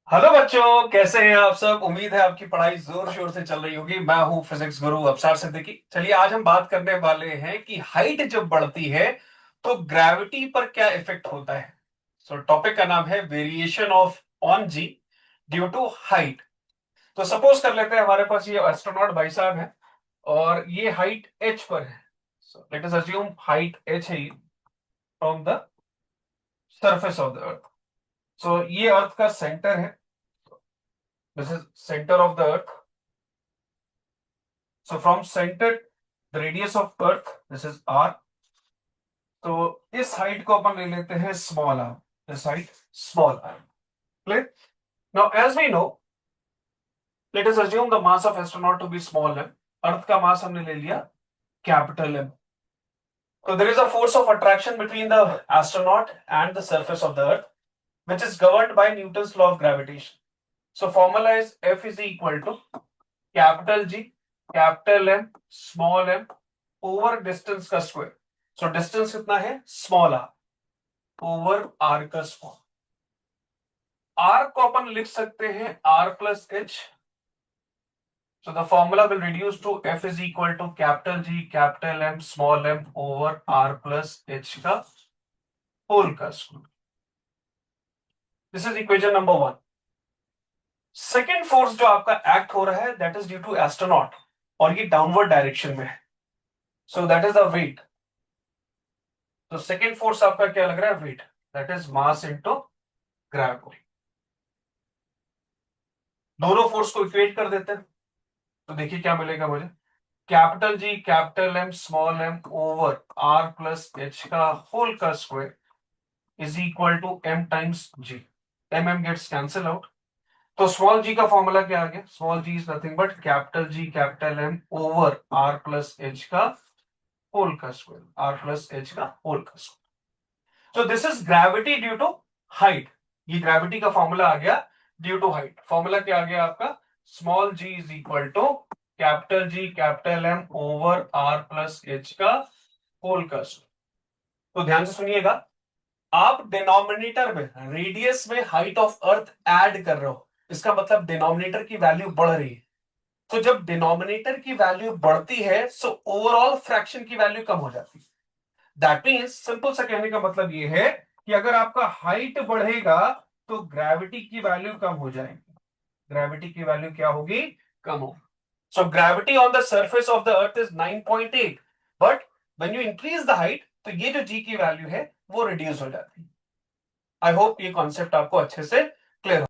Hello बच्चों, कैसे हैं आप सब। उम्मीद है आपकी पढ़ाई जोर शोर से चल रही होगी। मैं हूं फिजिक्स गुरु अवसार सिद्दीकी। चलिए आज हम बात करने वाले हैं कि हाइट जब बढ़ती है तो ग्रेविटी पर क्या इफेक्ट होता है। सो टॉपिक का नाम है variation of on G due to height. तो सपोज कर लेते हैं हमारे पास ये एस्ट्रोनॉट भाई साहब है और ये हाइट एच पर है। So let us assume height H है from the surface of the earth. So ये अर्थ का सेंटर है। This is centre of the earth. So from center, the radius of Earth, this is r. तो इस height को अपन ले लेते हैं small r. This height small r. Clear? Now as we know, let us assume the mass of astronaut to be small m. अर्थ का मास हमने ले लिया capital M. So there is a force of attraction between the astronaut and the surface of the earth, which is governed by Newton's law of gravitation. So formula is F is equal to capital G, capital M, small m over distance का square. So distance कितना है small R over R का square. R को अपन लिख सकते हैं R plus H. So the formula will reduce to F is equal to capital G capital M small M over R plus H का whole का square. This is equation number one. Second force जो आपका act हो रहा है that is due to astronaut और ये downward direction में है। So that is the weight. तो सेकेंड फोर्स आपका क्या लग रहा है weight that is mass into gravity. दोनों फोर्स को इक्वेट कर देते हैं तो देखिए क्या मिलेगा मुझे। Capital G capital M small M over R plus H का होल का square is equal to M times G. M M gets cancel out. तो स्मॉल जी का फॉर्मूला क्या आ गया। Small G is nothing but capital G capital M over R plus H का whole का square. R plus H का whole का square. तो this is gravity due to height. ये ग्रेविटी का फॉर्मूला आ गया ड्यू टू हाइट। फॉर्मूला क्या आ गया आपका small G is equal to capital G capital M over R plus H का होल का स्क्वायर। तो ध्यान से सुनिएगा, आप डिनोमिनेटर में रेडियस में हाइट ऑफ अर्थ ऐड कर रहे हो, इसका मतलब डिनोमिनेटर की वैल्यू बढ़ रही है। तो जब डिनोमिनेटर की वैल्यू बढ़ती है सो ओवरऑल फ्रैक्शन की वैल्यू कम हो जाती है। दैट मीन्स सिंपल सा कहने का मतलब ये है कि अगर आपका हाइट बढ़ेगा तो ग्रेविटी की वैल्यू कम हो जाएगी। ग्रेविटी की वैल्यू क्या होगी कम होगी। So gravity on the surface of the earth is 9.8 but when you increase the height तो ये जो जी की वैल्यू है वो रिड्यूस हो जाती है। आई होप ये कॉन्सेप्ट आपको अच्छे से क्लियर हो।